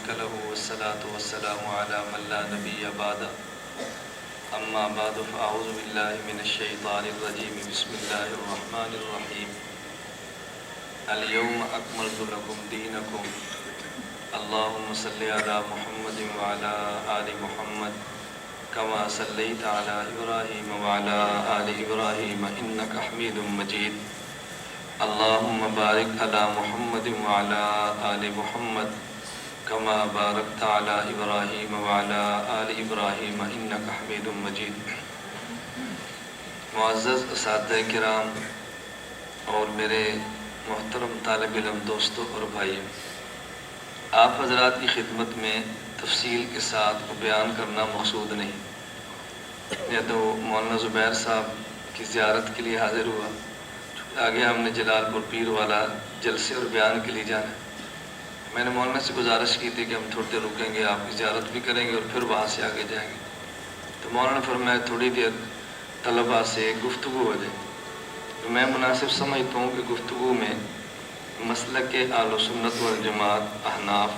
شريك له والصلاة والسلام على من لا نبي بعده أما بعد فأعوذ بالله من الشيطان الرجيم بسم الله الرحمن الرحيم اليوم أكملت لكم دينكم اللهم صل على محمد وعلى آل محمد كما صليت على إبراهيم وعلى آل إبراهيم إنك حميد مجيد اللهم بارك على محمد وعلى آل محمد كما باركت على إبراهيم وعلى آل إبراهيم إنك حميد مجيد. معزز اساتذہ کرام اور میرے محترم طالب علم دوستوں اور بھائیوں، آپ حضرات کی خدمت میں تفصیل کے ساتھ بیان کرنا مقصود نہیں. میں تو مولانا زبیر صاحب کی زیارت کے لیے حاضر ہوا. آگے ہم نے جلال پور پیر والا جلسے اور بیان کے لیے جانا ہے. میں نے مولانا سے گزارش کی تھی کہ ہم تھوڑی دیر رکیں گے، آپ کی زیارت بھی کریں گے اور پھر وہاں سے آگے جائیں گے. تو مولانا نے فرمایا تھوڑی دیر طلباء سے گفتگو ہو جائے. تو میں مناسب سمجھتا ہوں کہ گفتگو میں مسلک اہل سنت والجماعت احناف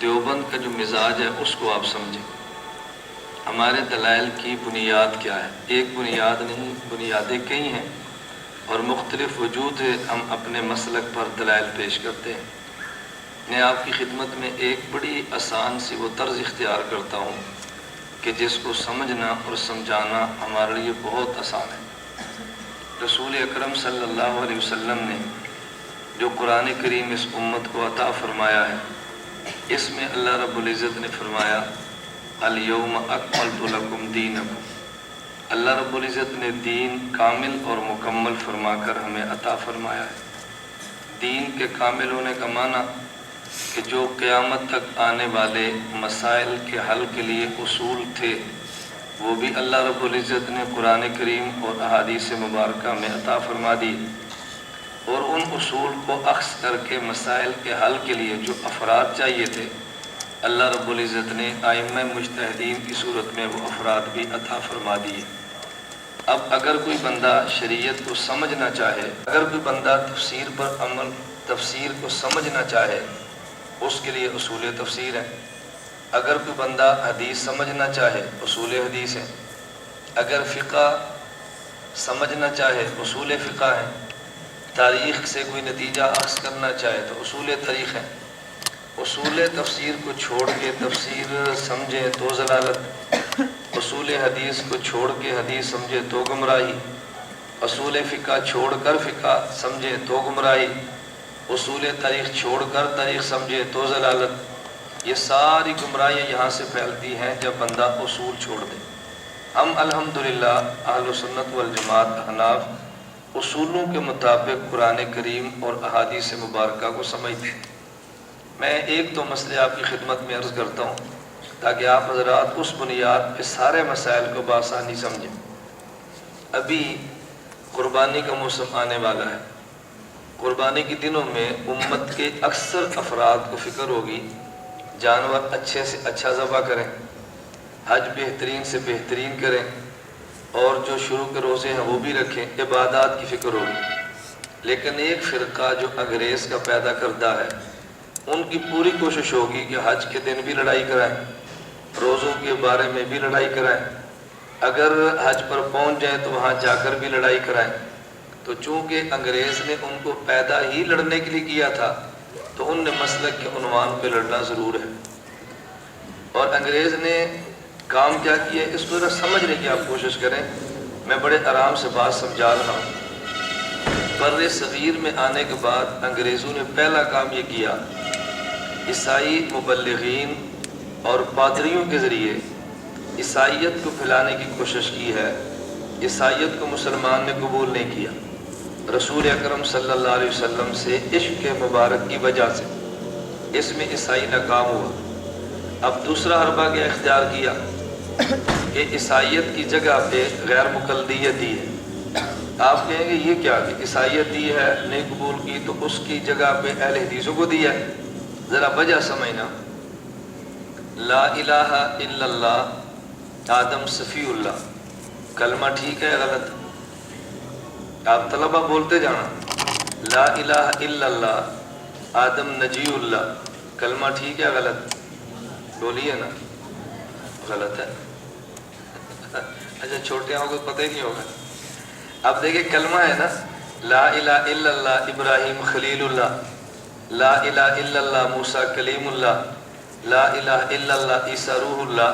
دیوبند کا جو مزاج ہے اس کو آپ سمجھیں. ہمارے دلائل کی بنیاد کیا ہے؟ ایک بنیاد نہیں، بنیادیں کئی ہیں اور مختلف وجود ہم اپنے مسلک پر دلائل پیش کرتے ہیں. میں آپ کی خدمت میں ایک بڑی آسان سی وہ طرز اختیار کرتا ہوں کہ جس کو سمجھنا اور سمجھانا ہمارے لیے بہت آسان ہے. رسول اکرم صلی اللہ علیہ وسلم نے جو قرآن کریم اس امت کو عطا فرمایا ہے، اس میں اللہ رب العزت نے فرمایا الیوم اکملت لکم دینکم. اللہ رب العزت نے دین کامل اور مکمل فرما کر ہمیں عطا فرمایا ہے. دین کے کامل ہونے کا معنی کہ جو قیامت تک آنے والے مسائل کے حل کے لیے اصول تھے وہ بھی اللہ رب العزت نے قرآن کریم اور احادیث مبارکہ میں عطا فرما دی. اور ان اصول کو اخذ کر کے مسائل کے حل کے لیے جو افراد چاہیے تھے اللہ رب العزت نے ائمہ مجتہدین کی صورت میں وہ افراد بھی عطا فرما دیے. اب اگر کوئی بندہ شریعت کو سمجھنا چاہے، اگر کوئی بندہ تفسیر پر عمل، تفسیر کو سمجھنا چاہے، اس کے لیے اصول تفسیر ہے. اگر کوئی بندہ حدیث سمجھنا چاہے اصول حدیث ہے. اگر فقہ سمجھنا چاہے اصول فقہ ہے. تاریخ سے کوئی نتیجہ اخذ کرنا چاہے تو اصول تاریخ ہے. اصول تفسیر کو چھوڑ کے تفسیر سمجھے تو ضلالت، اصول حدیث کو چھوڑ کے حدیث سمجھے تو گمراہی، اصول فقہ چھوڑ کر فقہ سمجھے تو گمراہی، اصول تاریخ چھوڑ کر تاریخ سمجھے تو ضلالت. یہ ساری گمراہیاں یہاں سے پھیلتی ہیں جب بندہ اصول چھوڑ دے. ہم الحمدللہ اہل سنت والجماعت احناف اصولوں کے مطابق قرآن کریم اور احادیث مبارکہ کو سمجھتے ہیں. میں ایک دو مسئلے آپ کی خدمت میں عرض کرتا ہوں تاکہ آپ حضرات اس بنیاد پہ سارے مسائل کو بآسانی سمجھیں. ابھی قربانی کا موسم آنے والا ہے. قربانی کے دنوں میں امت کے اکثر افراد کو فکر ہوگی جانور اچھے سے اچھا ذبح کریں، حج بہترین سے بہترین کریں اور جو شروع کے روزے ہیں وہ بھی رکھیں، عبادات کی فکر ہوگی. لیکن ایک فرقہ جو انگریز کا پیدا کردہ ہے ان کی پوری کوشش ہوگی کہ حج کے دن بھی لڑائی کرائیں، روزوں کے بارے میں بھی لڑائی کرائیں، اگر حج پر پہنچ جائیں تو وہاں جا کر بھی لڑائی کرائیں. تو چونکہ انگریز نے ان کو پیدا ہی لڑنے کے لیے کیا تھا تو ان نے مسلک کے عنوان پہ لڑنا ضرور ہے. اور انگریز نے کام کیا کیا اس کو ذرا سمجھنے کی آپ کوشش کریں. میں بڑے آرام سے بات سمجھا رہا ہوں. بر صغیر میں آنے کے بعد انگریزوں نے پہلا کام یہ کیا، عیسائی مبلغین اور پادریوں کے ذریعے عیسائیت کو پھیلانے کی کوشش کی ہے. عیسائیت کو مسلمان نے قبول نہیں کیا. رسول اکرم صلی اللہ علیہ وسلم سے عشق مبارک کی وجہ سے اس میں عیسائی ناکام ہوا. اب دوسرا حربہ کیا اختیار کیا کہ عیسائیت کی جگہ پہ غیر مقلدیت دی ہے. آپ کہیں گے یہ کیا کہ عیسائیت دی ہے نہیں قبول کی تو اس کی جگہ پہ اہل حدیثوں کو دیا ہے. ذرا وجہ سمجھنا. لا الہ الا اللہ آدم صفی اللہ کلمہ ٹھیک ہے غلط؟ آپ طلبہ بولتے جانا. لا الہ الا اللہ آدم نجی اللہ کلمہ ٹھیک ہے غلط؟ بولیے نا، غلط ہے۔ اچھا چھوٹے ہوں کو پتہ ہی نہیں ہوگا۔ اب دیکھیں کلمہ ہے نا، لا الہ الا اللہ ابراہیم خلیل اللہ، لا الہ الا اللہ موسیٰ کلیم اللہ، لا الہ الا اللہ عیسیٰ روح اللہ،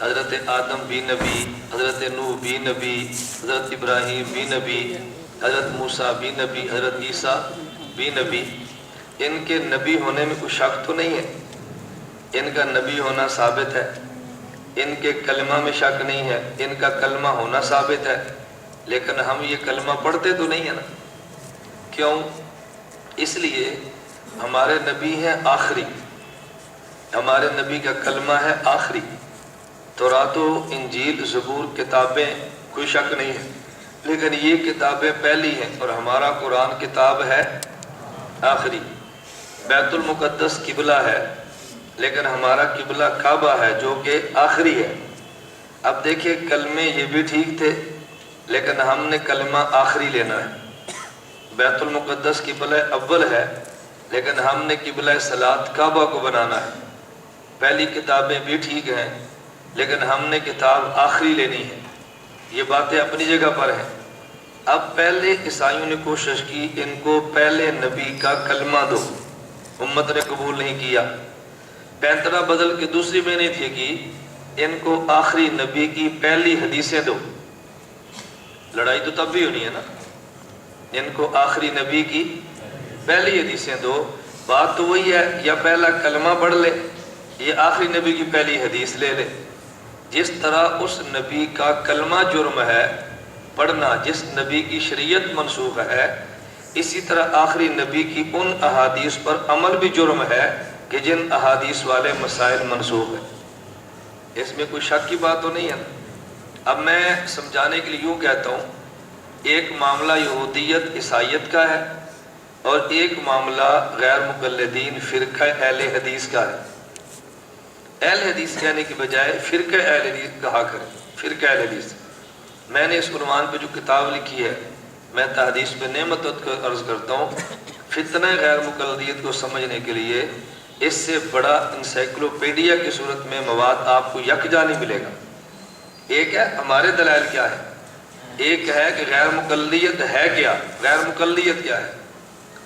حضرت آدم بھی نبی، حضرت نوح بھی نبی، حضرت ابراہیم بھی نبی، حضرت موسیٰ بھی نبی، حضرت عیسیٰ بھی نبی۔ ان کے نبی ہونے میں کوئی شک تو نہیں ہے، ان کا نبی ہونا ثابت ہے، ان کے کلمہ میں شک نہیں ہے، ان کا کلمہ ہونا ثابت ہے، لیکن ہم یہ کلمہ پڑھتے تو نہیں ہیں نا۔ کیوں؟ اس لیے ہمارے نبی ہیں آخری، ہمارے نبی کا کلمہ ہے آخری۔ تورات و انجیل زبور کتابیں کوئی شک نہیں ہے، لیکن یہ کتابیں پہلی ہیں اور ہمارا قرآن کتاب ہے آخری۔ بیت المقدس قبلہ ہے، لیکن ہمارا قبلہ کعبہ ہے جو کہ آخری ہے۔ اب دیکھیں کلمے یہ بھی ٹھیک تھے، لیکن ہم نے کلمہ آخری لینا ہے۔ بیت المقدس قبلہ اول ہے، لیکن ہم نے قبلہ صلاۃ کعبہ کو بنانا ہے۔ پہلی کتابیں بھی ٹھیک ہیں، لیکن ہم نے کتاب آخری لینی ہے۔ یہ باتیں اپنی جگہ پر ہیں۔ اب پہلے عیسائیوں نے کوشش کی ان کو پہلے نبی کا کلمہ دو، امت نے قبول نہیں کیا۔ پینترا بدل کے دوسری میں نے تھی کہ ان کو آخری نبی کی پہلی حدیثیں دو۔ لڑائی تو تب بھی ہونی ہے نا، ان کو آخری نبی کی پہلی حدیثیں دو۔ بات تو وہی ہے، یا پہلا کلمہ پڑھ لے یہ آخری نبی کی پہلی حدیث لے لے۔ جس طرح اس نبی کا کلمہ جرم ہے پڑھنا، جس نبی کی شریعت منسوخ ہے، اسی طرح آخری نبی کی ان احادیث پر عمل بھی جرم ہے کہ جن احادیث والے مسائل منسوخ ہیں۔ اس میں کوئی شک کی بات تو نہیں ہے نا۔ اب میں سمجھانے کے لیے یوں کہتا ہوں، ایک معاملہ یہودیت عیسائیت کا ہے اور ایک معاملہ غیر مقلدین فرقہ اہل حدیث کا ہے۔ اہل حدیث کہنے کی بجائے فرقہ اہل حدیث کہا کریں، فرقہ اہل حدیث۔ میں نے اس عنوان پہ جو کتاب لکھی ہے، میں تحدیث پہ نعمت کو عرض کرتا ہوں، فتنہ غیر مقلدیت کو سمجھنے کے لیے اس سے بڑا انسائکلوپیڈیا کی صورت میں مواد آپ کو یکجا نہیں ملے گا۔ ایک ہے ہمارے دلائل کیا ہے، ایک ہے کہ غیر مقلدیت ہے کیا، غیر مقلدیت کیا ہے۔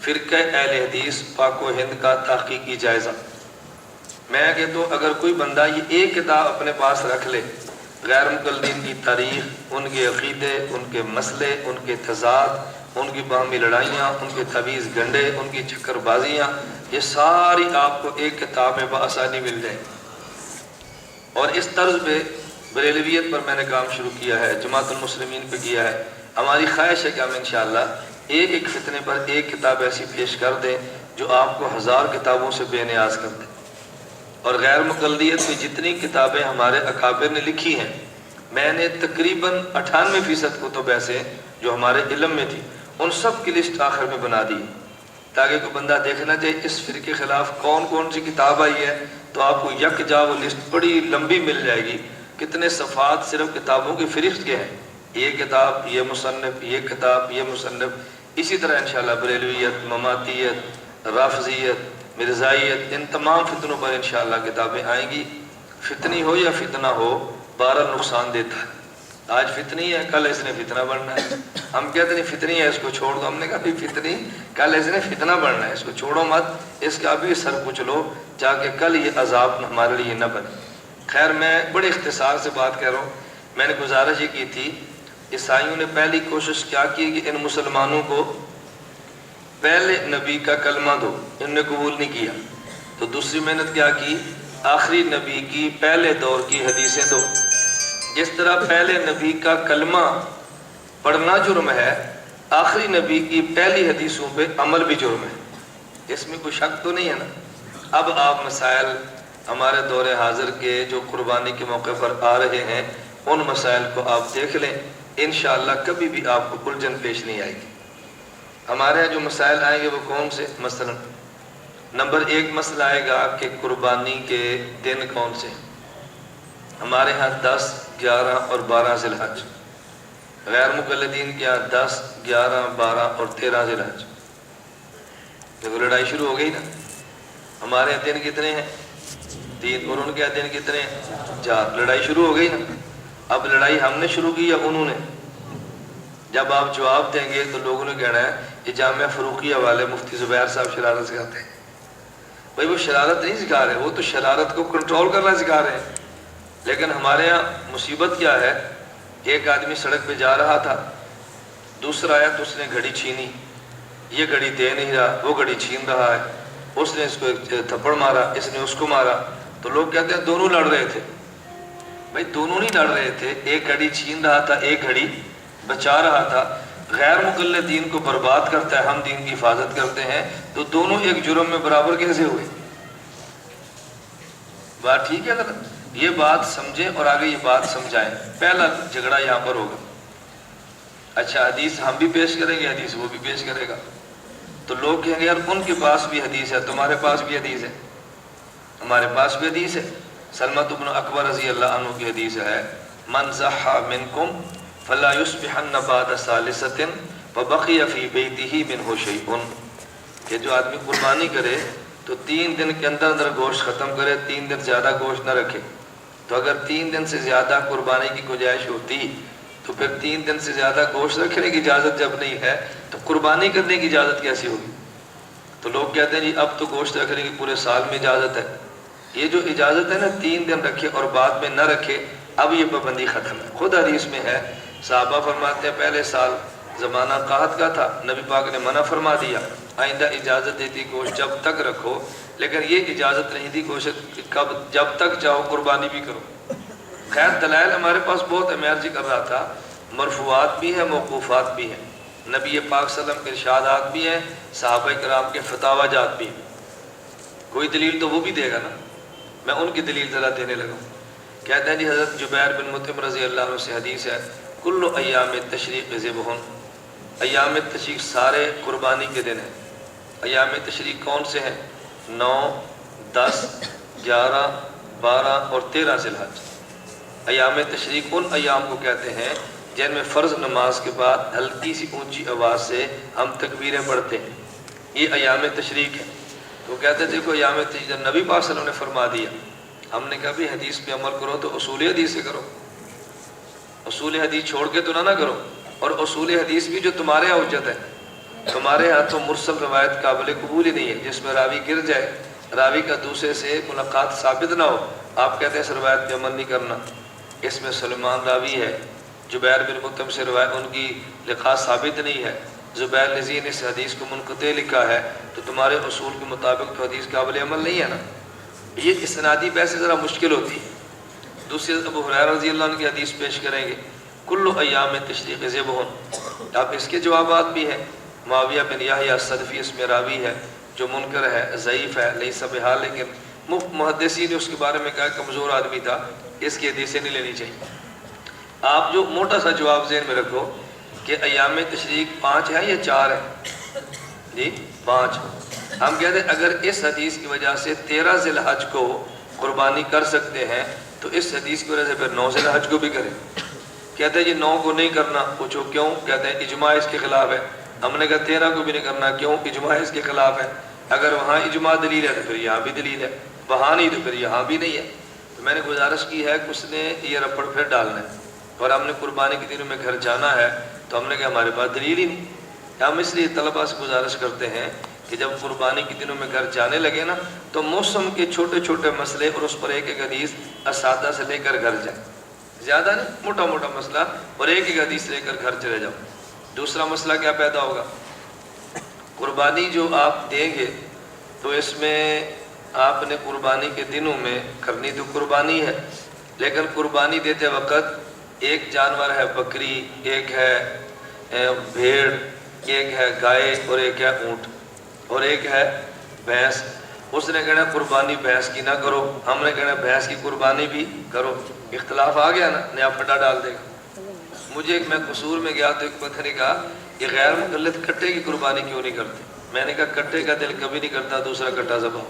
فرقہ اہل حدیث پاک و ہند کا تحقیقی جائزہ۔ میں کہتا ہوں اگر کوئی بندہ یہ ایک کتاب اپنے پاس رکھ لے، غیر مقلدین کی تاریخ، ان کے عقیدے، ان کے مسئلے، ان کے تضاد، ان کی باہمی لڑائیاں، ان کے طویز گنڈے، ان کی چکر بازیاں، یہ ساری آپ کو ایک کتاب میں بآسانی مل جائیں۔ اور اس طرز پہ بریلویت پر میں نے کام شروع کیا ہے، جماعت المسلمین پہ کیا ہے۔ ہماری خواہش ہے کہ ہم انشاءاللہ ایک ایک فتنے پر ایک کتاب ایسی پیش کر دیں جو آپ کو 1000 کتابوں سے بے نیاز کر دیں۔ اور غیر مقلدیت کی جتنی کتابیں ہمارے اکابر نے لکھی ہیں، میں نے تقریباً 98% کتب ایسے جو ہمارے علم میں تھی، ان سب کی لسٹ آخر میں بنا دی تاکہ کوئی بندہ دیکھنا چاہے اس فرقے کے خلاف کون کون سی کتاب آئی ہے، تو آپ کو یکجا وہ لسٹ بڑی لمبی مل جائے گی۔ کتنے صفحات صرف کتابوں کی فہرست کے ہیں، یہ کتاب، یہ مصنف، یہ کتاب، یہ مصنف۔ اسی طرح انشاءاللہ بریلویت، مماتیت، رافضیت، مرزائیت، ان تمام فتنوں پر انشاءاللہ کتابیں آئیں گی۔ فتنی ہو یا فتنہ ہو، بہرحال نقصان دیتا ہے۔ آج فتنی ہے، کل اس نے فتنہ بننا ہے۔ ہم کہتے ہیں فتنی ہے اس کو چھوڑ دو، ہم نے کہا بھی فتنی، کل اس نے فتنہ بننا ہے، اس کو چھوڑو مت، اس کا بھی سر کچھ لو تاکہ کل یہ عذاب ہمارے لیے نہ بنے۔ خیر میں بڑے اختصار سے بات کہہ رہا ہوں۔ میں نے گزارش یہ کی تھی، عیسائیوں نے پہلی کوشش کیا کی کہ ان مسلمانوں کو پہلے نبی کا کلمہ دو، ان نے قبول نہیں کیا۔ تو دوسری محنت کیا کی، آخری نبی کی پہلے دور کی حدیثیں دو۔ جس طرح پہلے نبی کا کلمہ پڑھنا جرم ہے، آخری نبی کی پہلی حدیثوں پہ عمل بھی جرم ہے۔ اس میں کوئی شک تو نہیں ہے نا۔ اب آپ مسائل ہمارے دور حاضر کے جو قربانی کے موقع پر آ رہے ہیں، ان مسائل کو آپ دیکھ لیں، انشاءاللہ کبھی بھی آپ کو الجھن پیش نہیں آئے گی۔ ہمارے یہاں جو مسائل آئیں گے وہ کون سے؟ مثلا نمبر 1 مسئلہ آئے گا کہ قربانی کے دن کون سے؟ ہمارے ہاں 10، 11 اور 12 ذی الحج۔ غیر مقلدین کے ہاں 10، 11، 12 اور 13 ذی الحج۔ دیکھو لڑائی شروع ہو گئی نا۔ ہمارے دن کتنے ہیں؟ 3، اور ان کے دن کتنے ہیں؟ 4۔ لڑائی شروع ہو گئی نا۔ اب لڑائی ہم نے شروع کی یا انہوں نے؟ جب آپ جواب دیں گے تو لوگوں نے کہنا ہے یہ جامعہ فروقیہ والے مفتی زبیر صاحب شرارت سکھاتے ہیں۔ بھائی وہ شرارت نہیں سکھا رہے، وہ تو شرارت کو کنٹرول کرنا سکھا رہے ہیں۔ لیکن ہمارے ہاں مصیبت کیا ہے، ایک آدمی سڑک پہ جا رہا تھا، دوسرا آیا تو اس نے گھڑی چھینی، یہ گھڑی دے نہیں رہا، وہ گھڑی چھین رہا ہے، اس نے اس کو ایک تھپڑ مارا، اس نے اس کو مارا، تو لوگ کہتے ہیں دونوں لڑ رہے تھے۔ بھائی دونوں نہیں لڑ رہے تھے، ایک گھڑی چھین رہا تھا، ایک گھڑی بچا رہا تھا۔ غیر مقلد دین کو برباد کرتا ہے، ہم دین کی حفاظت کرتے ہیں، تو دونوں ایک جرم میں برابر کیسے ہوئے؟ بات ٹھیک ہے غلط؟ یہ بات سمجھیں اور آگے یہ بات سمجھائیں۔ پہلا جھگڑا یہاں پر ہوگا۔ اچھا حدیث ہم بھی پیش کریں گے، حدیث وہ بھی پیش کرے گا، تو لوگ کہیں گے یار ان کے پاس بھی حدیث ہے، تمہارے پاس بھی حدیث ہے، ہمارے پاس بھی حدیث ہے۔ سلمۃ بن اکبر رضی اللہ عنہ کی حدیث ہے، من ضحى منکم فلا یصبحن بعد ثالثۃ فبقی فی بیتہ منہ شیء، کہ جو آدمی قربانی کرے تو 3 دن کے اندر اندر گوشت ختم کرے، 3 دن زیادہ گوشت نہ رکھے۔ تو اگر 3 دن سے زیادہ قربانی کی گنجائش ہوتی تو پھر 3 دن سے زیادہ گوشت رکھنے کی اجازت جب نہیں ہے تو قربانی کرنے کی اجازت کیسی ہوگی؟ تو لوگ کہتے ہیں جی اب تو گوشت رکھنے کی پورے سال میں اجازت ہے۔ یہ جو اجازت ہے نا 3 دن رکھے اور بعد میں نہ رکھے، اب یہ پابندی ختم ہے۔ خود حدیث میں ہے، صحابہ فرماتے ہیں پہلے سال زمانہ قحط کا تھا، نبی پاک نے منع فرما دیا، آئندہ اجازت دیتی گوشت جب تک رکھو، لیکن یہ اجازت نہیں دی گوشت کب جب تک چاہو قربانی بھی کرو۔ خیر دلائل ہمارے پاس بہت ہے، میں عرض کر رہا تھا مرفوعات بھی ہیں، موقوفات بھی ہیں، نبی پاک صلی اللہ علیہ وسلم کے ارشادات بھی ہیں، صحابہ کرام کے فتاوی جات بھی ہیں۔ کوئی دلیل تو وہ بھی دے گا نا، میں ان کی دلیل ذرا دینے لگا ہوں۔ کہتے ہیں جی حضرت جبیر بن مطعم رضی اللہ عنہ سے حدیث ہے، کل ایام تشریق ذبح، ایام تشریق سارے قربانی کے دن ہیں۔ ایام تشریق کون سے ہیں؟ 9، 10، 11، 12 اور 13 ذی الحج۔ ایام تشریق ان ایام کو کہتے ہیں جن میں فرض نماز کے بعد ہلکی سی اونچی آواز سے ہم تکبیریں پڑھتے ہیں، یہ ایام تشریق ہے۔ تو کہتے ہیں دیکھو ایام تشریق جب نبی پاک صلی اللہ علیہ وسلم نے فرما دیا، ہم نے کہا بھی حدیث پہ عمل کرو تو اصول حدیث سے کرو، اصول حدیث چھوڑ کے تو نہ کرو۔ اور اصول حدیث بھی جو تمہارے یہاں حجت ہے، تمہارے ہاں تو مرسل روایت قابل قبول ہی نہیں ہے، جس میں راوی گر جائے، راوی کا دوسرے سے ملاقات ثابت نہ ہو، آپ کہتے ہیں اس روایت پہ عمل نہیں کرنا۔ اس میں سلمان راوی ہے، جبیر بن مطعم سے روایت ان کی لقاء ثابت نہیں ہے، زبیر نذی نے اس حدیث کو منقطع لکھا ہے، تو تمہارے اصول کے مطابق تو حدیث قابل عمل نہیں ہے نا۔ یہ اسنادی بحث ذرا مشکل ہوتی ہے۔ دوسری ابو ہریرہ رضی اللہ عنہ کی حدیث پیش کریں گے، کل ایام تشریق ذبح، اب اس کے جوابات بھی ہیں۔ معاویہ بن یحییٰ الصدفی اس میں راوی ہے جو منکر ہے، ضعیف ہے، لیس بحال، لیکن محدثین نے اس کے بارے میں کہا کمزور آدمی تھا، اس کی حدیثیں نہیں لینی چاہیے۔ آپ جو موٹا سا جواب ذہن میں رکھو کہ ایام تشریق 5 ہے یا 4 ہے؟ جی 5۔ ہم کہتے ہیں اگر اس حدیث کی وجہ سے 13 ذی الحج کو قربانی کر سکتے ہیں تو اس حدیث کی وجہ سے پھر 9 ذی الحج کو بھی کریں۔ کہتے ہیں جی 9 کو نہیں کرنا، پوچھو کیوں؟ کہتے ہیں اجماع اس کے خلاف ہے۔ ہم نے کہا 13 کو بھی نہیں کرنا، کیوں؟ اجماع اس کے خلاف ہے۔ اگر وہاں اجماع دلیل ہے تو پھر یہاں بھی دلیل ہے، وہاں نہیں تو پھر یہاں بھی نہیں ہے۔ تو میں نے گزارش کی ہے کہ اس نے یہ رپڑ پھر ڈالنا ہے، اور ہم نے قربانی کے دنوں میں گھر جانا ہے تو ہم نے کہا ہمارے پاس دلیل ہی نہیں۔ ہم اس لیے طلباء سے گزارش کرتے ہیں کہ جب قربانی کے دنوں میں گھر جانے لگے نا تو موسم کے چھوٹے چھوٹے مسئلے اور اس پر ایک ایک حدیث اساتذہ سے لے کر گھر جائیں، زیادہ نہیں، موٹا موٹا مسئلہ اور ایک ایک حدیث لے کر گھر چلے جاؤ۔ دوسرا مسئلہ کیا پیدا ہوگا؟ قربانی جو آپ دیں گے تو اس میں آپ نے قربانی کے دنوں میں کرنی تو قربانی ہے، لیکن قربانی دیتے وقت ایک جانور ہے بکری، ایک ہے بھیڑ، ایک ہے گائے اور ایک ہے اونٹ اور ایک ہے بھینس۔ اس نے کہنا قربانی بھینس کی نہ کرو، ہم نے کہنا بھینس کی قربانی بھی کرو۔ اختلاف آ گیا نا، نیا پھٹا ڈال دے گا۔ مجھے میں قصور میں گیا تو ایک بندے نے کہا کہ غیر مقلد کٹے کی قربانی کیوں نہیں کرتے؟ میں نے کہا کٹے کا دل کبھی نہیں کرتا دوسرا کٹا ذبح،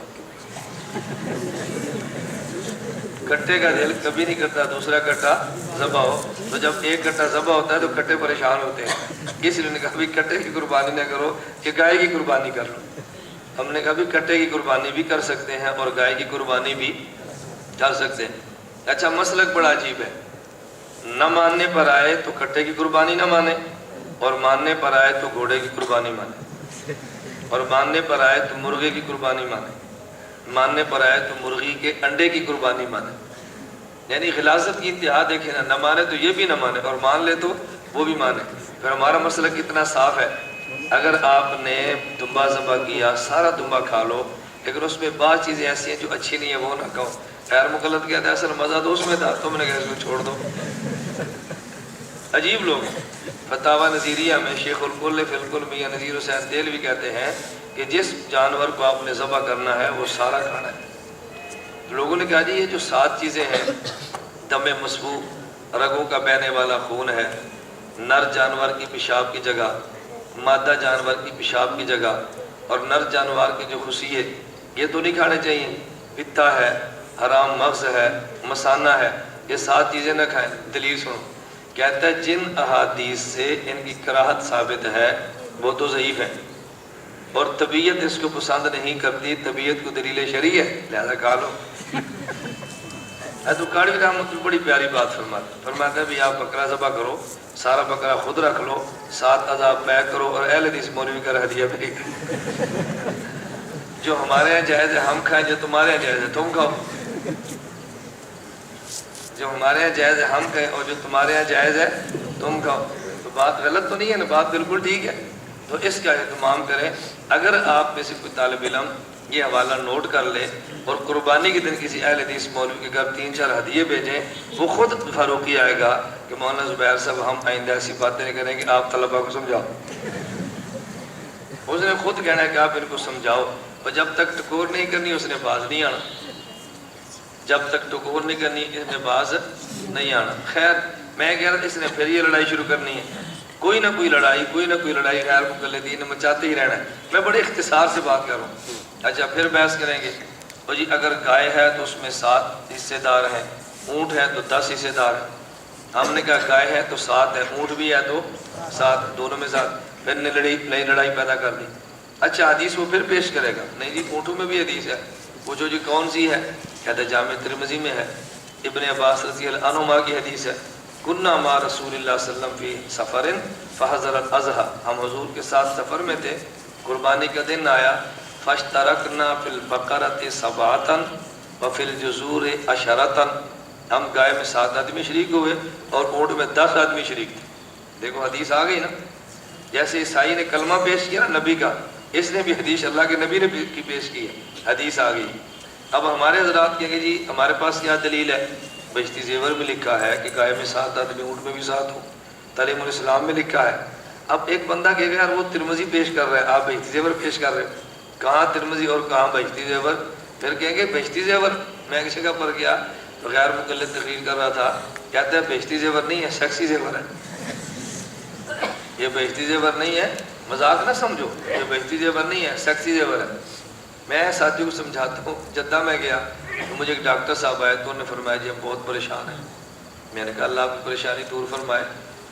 کٹے کا دل کبھی نہیں کرتا دوسرا کٹا ذبح ہو، تو جب ایک کٹا ذبح ہوتا ہے تو کٹے پریشان ہوتے ہیں، اس لیے نے کہا بھی کٹے کی قربانی نہ کرو کہ گائے کی قربانی کر لو۔ ہم نے کہا بھی کٹے کی قربانی بھی کر سکتے ہیں اور گائے کی قربانی بھی کر سکتے ہیں۔ اچھا مسلک بڑا عجیب ہے، نہ ماننے پر آئے تو کٹے کی قربانی نہ مانے، اور ماننے پر آئے تو گھوڑے کی قربانی مانے، اور ماننے پر آئے تو مرغے کی قربانی مانے، ماننے پر آئے تو مرغی کے انڈے کی قربانی مانے۔ یعنی غلاظت کی انتہا دیکھیں نا، نہ مانے تو یہ بھی نہ مانے، اور مان لے تو وہ بھی مانے۔ پھر ہمارا مسلک کتنا صاف ہے، اگر آپ نے دمبا ذبح کیا، سارا دمبا کھا لو، لیکن اس میں بعض چیزیں ایسی ہیں جو اچھی نہیں ہیں وہ نہ کہو۔ خیر مقلد کہتا ہے اصل مزہ تو اس میں تھا، تم نے کہا اس کو چھوڑ دو۔ عجیب لوگ ہیں۔ فتاوی نظیریہ میں شیخ الکل فی الکل میاں نذیر حسین دہلوی کہتے ہیں کہ جس جانور کو آپ نے ذبح کرنا ہے وہ سارا کھانا ہے۔ لوگوں نے کہا جی یہ جو 7 چیزیں ہیں، دم مسفوح رگوں کا بہنے والا خون ہے، نر جانور کی پیشاب کی جگہ، مادہ جانور کی پیشاب کی جگہ، اور نر جانور کی جو خصی ہے یہ تو نہیں کھانے چاہیے، پتا ہے، حرام مغز ہے، مسانہ ہے، یہ 7 چیزیں نہ کھائیں۔ دلیل سنو، کہتا ہے جن احادیث سے ان کی کراہت ثابت ہے وہ تو ضعیف ہے، اور طبیعت اس کو پسند نہیں کرتی، طبیعت کو دلیل شرعی ہے لہذا کھا لو۔ تو کاڑی رحمۃ اللہ بڑی پیاری بات فرماتا ہے بھی آپ بکرا ذبح کرو، سارا بکرا خود رکھ لو، 7 اعضاء پیک کرو، اور اہل حدیث مولوی کا ہدیہ بھیج۔ جو ہمارے یہاں جائز ہے ہم کھائیں، جو تمہارے یہاں جائز ہے تم کھاؤ۔ جو ہمارے یہاں جائز ہے ہم کھائیں، اور جو تمہارے یہاں جائز ہے تم کھاؤ۔ تو بات غلط تو نہیں ہے نا، بات بالکل ٹھیک ہے۔ تو اس کا اہتمام کریں۔ اگر آپ میں سے کوئی طالب علم یہ حوالہ نوٹ کر لے اور قربانی کے دن کسی اہل حدیث مولوی کے گھر 3-4 ہدیے بھیجیں، وہ خود فاروقی آئے گا کہ مولانا زبیر صاحب ہم آئندہ ایسی باتیں نہیں کریں کہ آپ طلبہ کو سمجھاؤ۔ اس نے خود کہنا ہے کہ آپ ان کو سمجھاؤ، اور جب تک ٹکور نہیں کرنی اس نے باز نہیں آنا، جب تک ٹکور نہیں کرنی اس نے باز نہیں آنا۔ خیر میں کہہ رہا تھا اس نے پھر یہ لڑائی شروع کرنی ہے، کوئی نہ کوئی لڑائی غیر مقلدین نے مچاتے ہی رہنا ہے۔ میں بڑے اختصار سے بات کر رہا ہوں۔ اچھا پھر بحث کریں گے، تو جی اگر گائے ہے تو اس میں 7 حصے دار ہیں، اونٹ ہے تو 10 حصے دار ہیں۔ ہم نے کہا گائے ہے تو 7 ہے، اونٹ بھی ہے تو 7، دونوں میں 7۔ پھر نے نئی لڑائی پیدا کر دی۔ اچھا حدیث وہ پھر پیش کرے گا، نہیں جی اونٹوں میں بھی حدیث ہے، پوچھو جی کون سی ہے، کہتے جامع ترمذی میں ہے، ابن عباس رضی اللہ عنہما کی حدیث ہے، کننا مع رسول اللہ صلی اللہ علیہ وسلم فی سفر فحضر الاضحیٰ، ہم حضور کے ساتھ سفر میں تھے، قربانی کا دن آیا، فاشترکنا فی البقرۃ 7 وفی الجزور 10، ہم گائے میں 7 آدمی شریک ہوئے اور اونٹ میں 10 آدمی شریک تھے۔ دیکھو حدیث آ گئی نا، جیسے عیسائی نے کلمہ پیش کیا نا نبی کا، اس نے بھی حدیث اللہ کے نبی نے کی پیش کی ہے، حدیث آ گئی۔ اب ہمارے حضرات کہیں گے جی ہمارے پاس کیا دلیل ہے؟ بہشتی زیور میں لکھا ہے کہ گائے میں 7 آدمی، اونٹ میں بھی 7 ہوں، تعلیم الاسلام میں لکھا ہے۔ اب ایک بندہ کہے گا یار وہ ترمذی پیش کر رہا ہے، آپ بہشتی زیور پیش کر رہے ہیں، کہاں ترمذی اور کہاں بہشتی زیور؟ پھر کہیں گے بہشتی زیور، میں کسی جگہ پر گیا تو غیر مقلد تقریر کر رہا تھا، کہتے ہیں بہشتی زیور نہیں ہے، سیکسی زیور ہے، یہ بہشتی زیور نہیں ہے، مذاق نہ سمجھو، یہ بہشتی زیور نہیں ہے، سیکسی زیور ہے۔ میں ساتھیوں کو سمجھاتا ہوں، جدہ میں گیا تو مجھے ایک ڈاکٹر صاحب آئے تو انہوں نے فرمایا جی ہم بہت پریشان ہیں۔ میں نے کہا اللہ آپ کی پریشانی دور فرمائے،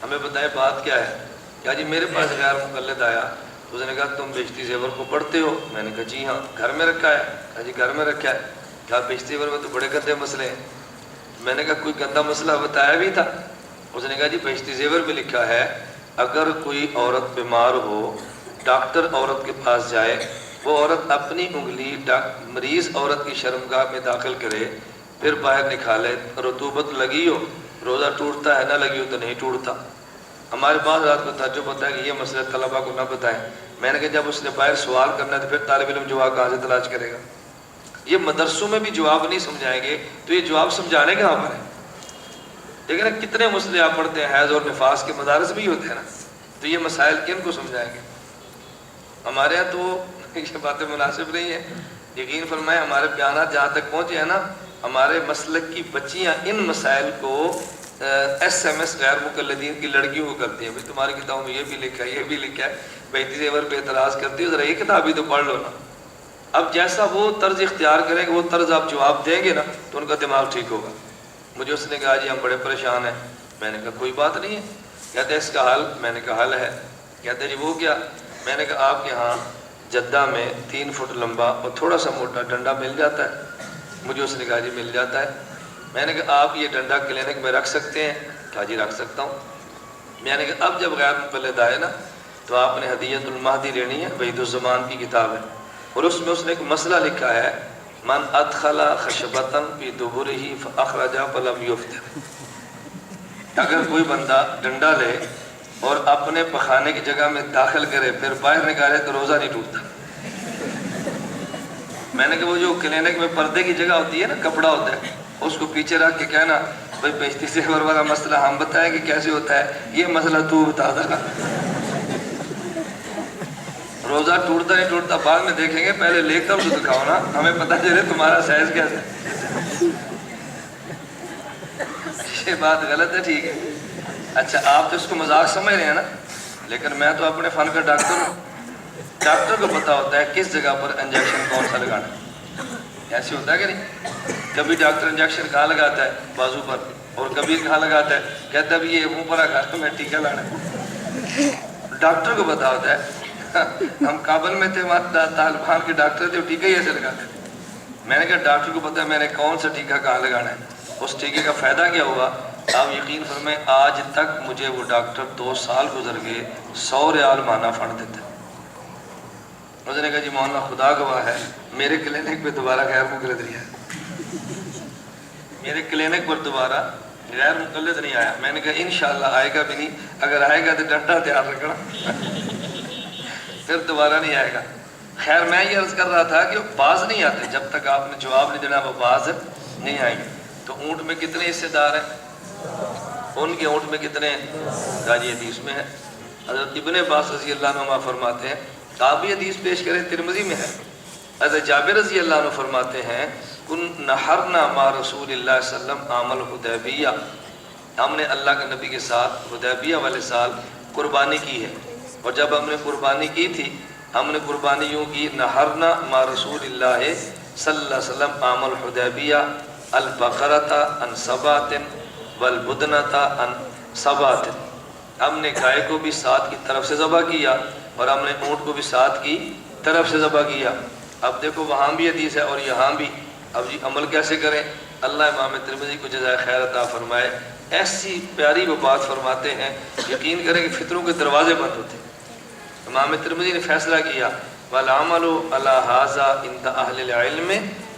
ہمیں بتائیں بات کیا ہے؟ کہا جی میرے پاس غیر مقلد آیا، اس نے کہا تم بہشتی زیور کو پڑھتے ہو؟ میں نے کہا جی ہاں۔ گھر میں رکھا ہے؟ کہا جی گھر میں رکھا ہے۔ کہا بہشتی زیور میں تو بڑے گندے مسئلے ہیں۔ میں نے کہا کوئی گندا مسئلہ بتایا بھی تھا؟ اس نے کہا جی بہشتی زیور میں لکھا ہے اگر کوئی عورت بیمار ہو، ڈاکٹر عورت کے پاس جائے، وہ عورت اپنی انگلی مریض عورت کی شرمگاہ میں داخل کرے، پھر باہر نکالے، رطوبت لگی ہو روزہ ٹوٹتا ہے، نہ لگی ہو تو نہیں ٹوٹتا۔ ہمارے بعض رات کو تعجب ہوتا ہے کہ یہ مسئلہ طلبہ کو نہ بتائیں۔ میں نے کہا جب اس نے باہر سوال کرنا ہے تو پھر طالب علم جواب کہاں سے تلاش کرے گا؟ یہ مدرسوں میں بھی جواب نہیں سمجھائیں گے تو یہ جواب سمجھانے کہاں پر ہے؟ دیکھیں نا کتنے مسئلے آپ پڑھتے ہیں، حیض اور نفاس کے مدارس بھی ہوتے ہیں نا، تو یہ مسائل کن کو سمجھائیں گے؟ ہمارے یہاں تو یہ باتیں مناسب نہیں ہیں۔ یقین فرمائیں ہمارے بیانات جہاں تک پہنچے ہیں نا، ہمارے مسلک کی بچیاں ان مسائل کو ایس ایم ایس غیر مقلدین کی لڑکیوں کو کرتی ہیں، بھائی تمہاری کتابوں میں یہ بھی لکھا ہے، یہ بھی لکھا ہے، بہشتی زیور پہ اعتراض کرتی ہے، ذرا یہ کتاب بھی تو پڑھ لو نا۔ اب جیسا وہ طرز اختیار کریں گے، وہ طرز آپ جواب دیں گے نا تو ان کا دماغ ٹھیک ہوگا۔ مجھے اس نے کہا جی ہم بڑے پریشان ہیں۔ میں نے کہا کوئی بات نہیں ہے۔ کہتے ہیں اس کا حل؟ میں نے کہا حل ہے۔ کہتے ہیں جی وہ کیا؟ میں نے کہا آپ کے ہاں جدہ میں 3 فٹ لمبا اور تھوڑا سا موٹا ڈنڈا مل جاتا ہے. مجھے اس نے کہا جی مل جاتا ہے. میں نے کہا آپ یہ ڈنڈا کلینک میں رکھ سکتے ہیں؟ کہا جی رکھ سکتا ہوں. میں نے کہا اب جب غیر مقلد آئے نا تو آپ نے ہدیۃ المہدی لینی ہے، وحید الزمان کی کتاب ہے، اور اس میں اس نے ایک مسئلہ لکھا ہے، من ادخل خشبۃ فی دبرہ فاخرج فلم یفطر. اگر کوئی بندہ ڈنڈا لے اور اپنے پخانے کی جگہ میں داخل کرے پھر باہر نکالے تو روزہ نہیں ٹوٹتا. میں نے کہا وہ جو کلینک میں پردے کی جگہ ہوتی ہے نا، کپڑا ہوتا ہے، اس کو پیچھے رکھ کے کہنا بھائی بیشتی سیور والا مسئلہ ہم بتائیں کہ کیسے ہوتا ہے، یہ مسئلہ تو بتا دے. روزہ ٹوٹتا نہیں ٹوٹتا بعد میں دیکھیں گے، پہلے لے کر تو دکھاؤ نا، ہمیں پتہ چلے تمہارا سائز کیسا ہے. یہ بات غلط ہے، ٹھیک ہے. اچھا آپ تو اس کو مذاق سمجھ رہے ہیں نا، لیکن میں تو اپنے فن کا ڈاکٹر ہوں. ڈاکٹر کو پتہ ہوتا ہے کس جگہ پر انجیکشن کون سا لگانا ہے. ایسے ہوتا ہے کہ نہیں؟ کبھی ڈاکٹر انجیکشن کہاں لگاتا ہے؟ بازو پر. اور کبھی کہاں لگاتا ہے؟ کہتا ہے یہ منہ پر آ میں ٹیکہ لانا ہے. ڈاکٹر کو پتہ ہوتا ہے. ہم کابل میں تھے، طالبان کے ڈاکٹر تھے، وہ ٹیکہ ہی ایسے لگاتے تھے. میں نے کہا ڈاکٹر کو پتہ ہے میں نے کون سا ٹیکہ کہاں لگانا ہے. اس ٹیکے کا فائدہ کیا ہوا؟ آپ یقین فرمائیں آج تک مجھے وہ ڈاکٹر 2 سال گزر گئے 100 ریال مانا فنڈ دیتے. اس نے کہا جی مولانا خدا گواہ ہے میرے کلینک پہ دوبارہ غیر مقلد نہیں آیا. میرے کلینک پر دوبارہ غیر مقلد نہیں آیا. میں نے کہا انشاءاللہ آئے گا بھی نہیں، اگر آئے گا تو ڈنڈا تیار رکھنا، پھر دوبارہ نہیں آئے گا. خیر میں یہ عرض کر رہا تھا کہ باز نہیں آتے جب تک آپ نے جواب نہیں دینا، وہ باز نہیں آئیں گے. تو اونٹ میں کتنے حصے دار ہیں؟ ان کے اونٹ میں کتنے ہیں؟ راجی حدیث میں ہے. حضرت ابن عباس رضی اللہ عنہ فرماتے ہیں، آپ بھی حدیث پیش کریں، ترمذی میں ہے. حضرت جابر رضی اللہ عنہ فرماتے ہیں کن نحرنا ما رسول اللہ صلی اللہ علیہ وسلم عام الحدیبیہ، ہم نے اللہ کے نبی کے ساتھ حدیبیہ والے سال قربانی کی ہے. اور جب ہم نے قربانی کی تھی ہم نے قربانی یوں کی، نحرنا ما رسول اللہ صلی اللہ علیہ وسلم عام الحدیبیہ البقرۃ عن سبعۃ والبدنۃ عن سبعۃ. ہم نے گائے کو بھی 7 کی طرف سے ذبح کیا اور ہم نے اونٹ کو بھی 7 کی طرف سے ذبح کیا. اب دیکھو وہاں بھی حدیث ہے اور یہاں بھی. اب جی عمل کیسے کریں؟ اللہ امام ترمذی کو جزائے خیر عطا فرمائے، ایسی پیاری وہ بات فرماتے ہیں، یقین کریں کہ فطروں کے دروازے بند ہوتے ہیں. امام ترمذی نے فیصلہ کیا والعمل علی ھذا عند اہل العلم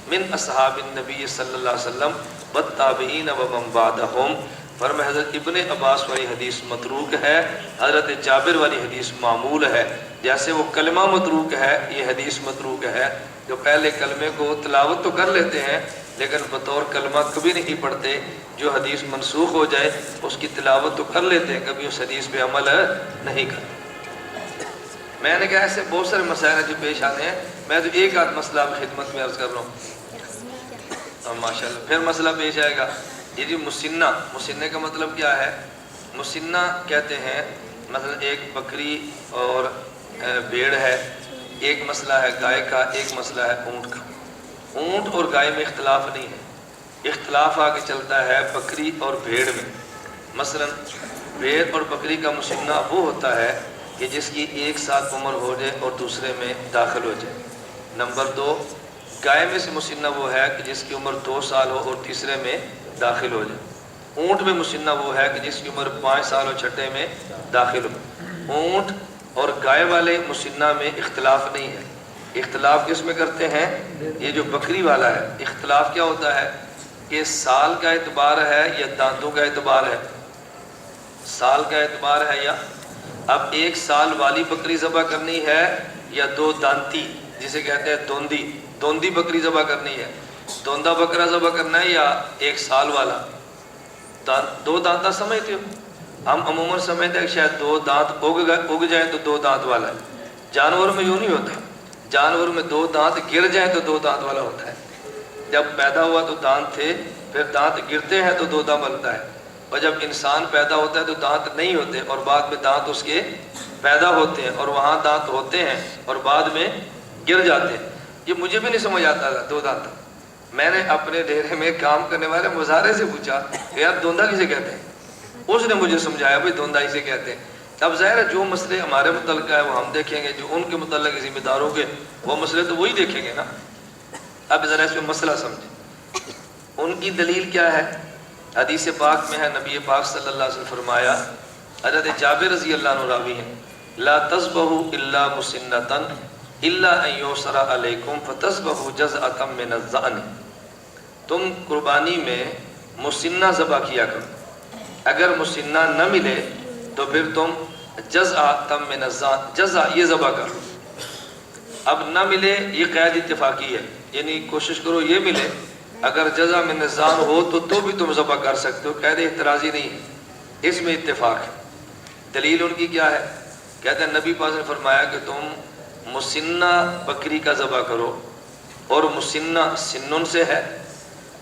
من اصحاب النبی صلی اللہ علیہ وسلم والتابعین ومن بعدہم. فرمایا حضرت ابن عباس والی حدیث متروک ہے، حضرت جابر والی حدیث معمول ہے. جیسے وہ کلمہ متروک ہے یہ حدیث متروک ہے. جو پہلے کلمے کو تلاوت تو کر لیتے ہیں لیکن بطور کلمہ کبھی نہیں پڑھتے. جو حدیث منسوخ ہو جائے اس کی تلاوت تو کر لیتے ہیں، کبھی اس حدیث پہ عمل نہیں کرتے. میں نے کہا ایسے بہت سارے مسائل جو پیش آتے ہیں، میں تو ایک آدھ مسئلہ آپ خدمت میں عرض کر رہا ہوں. ماشاء اللہ پھر مسئلہ پیش آئے گا. یہ جی مسنہ، مسنہ کا مطلب کیا ہے؟ مسنہ کہتے ہیں مثلا ایک بکری اور بھیڑ ہے، ایک مسئلہ ہے گائے کا، ایک مسئلہ ہے اونٹ کا. اونٹ اور گائے میں اختلاف نہیں ہے، اختلاف آ کے چلتا ہے بکری اور بھیڑ میں. مثلا بھیڑ اور بکری کا مسنہ وہ ہوتا ہے کہ جس کی ایک ساتھ عمر ہو جائے اور دوسرے میں داخل ہو جائے. نمبر 2 گائے میں سے مسنہ وہ ہے کہ جس کی عمر 2 سال ہو اور تیسرے میں داخل ہو جائے. اونٹ میں مسنہ وہ ہے کہ جس کی عمر 5 سال اور چھٹے میں داخل ہو. اونٹ اور گائے والے مسنہ میں اختلاف نہیں ہے. اختلاف کس میں کرتے ہیں؟ یہ جو بکری والا ہے اختلاف کیا ہوتا ہے کہ سال کا اعتبار ہے یا دانتوں کا اعتبار ہے؟ سال کا اعتبار ہے. یا اب 1 سال والی بکری ذبح کرنی ہے یا 2 دانتی جسے کہتے ہیں دوندی بکری ذبح کرنی ہے؟ دوندا بکرا ذبح کرنا ہے یا 1 سال والا؟ 2 دانتا سمجھتے ہو؟ ہم عموماً سمجھتے ہیں کہ شاید 2 دانت اگ جائیں تو 2 دانت والا ہے. جانور میں یوں نہیں ہوتا. جانور میں 2 دانت گر جائیں تو 2 دانت والا ہوتا ہے. جب پیدا ہوا تو دانت تھے، پھر دانت گرتے ہیں تو 2 دانت بنتا ہے. اور جب انسان پیدا ہوتا ہے تو دانت نہیں ہوتے اور بعد میں دانت اس کے پیدا ہوتے ہیں اور وہاں دانت ہوتے ہیں اور بعد میں گر جاتے ہیں. یہ مجھے بھی نہیں سمجھ آتا تھا 2 دانت. میں نے اپنے ڈیرے میں کام کرنے والے مظاہرے سے پوچھا کہ یار دوندا کسے کہتے ہیں؟ اس نے مجھے سمجھایا بھائی دوندا اسے کہتے ہیں. اب ظاہر ہے جو مسئلے ہمارے متعلق ہے وہ ہم دیکھیں گے، جو ان کے متعلق ذمہ داروں کے وہ مسئلے تو وہی دیکھیں گے نا۔ اب ذرا اس میں مسئلہ سمجھیں، ان کی دلیل کیا ہے؟ حدیث پاک میں ہے، نبی پاک صلی اللہ علیہ وسلم فرمایا، حضرت جابر رضی اللہ عنہ راوی ہیں، لا تذبحوا الا مسنۃ الا ان یوسر علیکم فتذبحوا جزءۃ من الظأن، تم قربانی میں مسنہ ذبح کیا کرو، اگر مسنہ نہ ملے تو پھر تم جزءۃ من الظأن، جزء یہ ذبح کرو۔ اب نہ ملے یہ قید اتفاقی ہے، یعنی کوشش کرو یہ ملے، اگر جزء من الظأن ہو تو بھی تم ذبح کر سکتے ہو، قید اعتراضی نہیں ہے، اس میں اتفاق ہے۔ دلیل ان کی کیا ہے؟ کہتے ہیں نبی پاک نے فرمایا کہ تم مسنہ بکری کا ذبح کرو، اور مسنہ سنن سے ہے،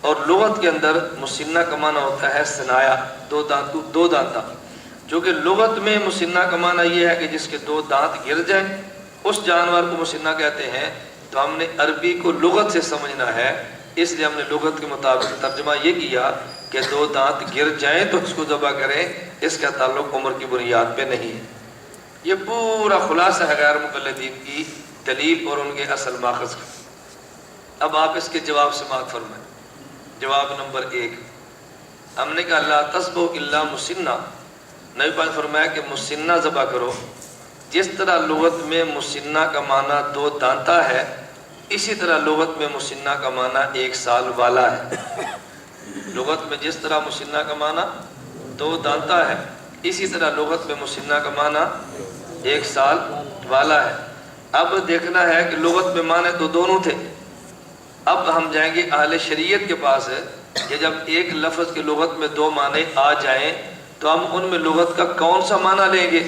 اور لغت کے اندر مسنہ کا معنی ہوتا ہے سنایا، دو دانتا، جو کہ لغت میں مسنہ کا معنی یہ ہے کہ جس کے دو دانت گر جائیں اس جانور کو مسنہ کہتے ہیں۔ تو ہم نے عربی کو لغت سے سمجھنا ہے، اس لیے ہم نے لغت کے مطابق ترجمہ یہ کیا کہ دو دانت گر جائیں تو اس کو ذبح کریں، اس کا تعلق عمر کی بنیاد پہ نہیں ہے۔ یہ پورا خلاصہ ہے غیر مقلدین کی دلیل اور ان کے اصل ماخذ کا۔ اب آپ اس کے جواب سماعت فرمائیں۔ جواب نمبر 1، ہم نے کہا لا تذبحوا الا مسنہ، نبی پاک نے فرمایا کہ مسنہ ذبح کرو، جس طرح لغت میں مسنہ کا معنی دو دانتا ہے، اسی طرح لغت میں مسنہ کا معنی 1 سال والا ہے۔ لغت میں جس طرح مسنہ کا معنی دو دانتا ہے، اسی طرح لغت میں مسنہ کا معنی 1 سال والا ہے۔ اب دیکھنا ہے کہ لغت میں معنی تو دونوں تھے، اب ہم جائیں گے اہل شریعت کے پاس ہے کہ جب ایک لفظ کے لغت میں 2 معنی آ جائیں تو ہم ان میں لغت کا کون سا معنی لیں گے؟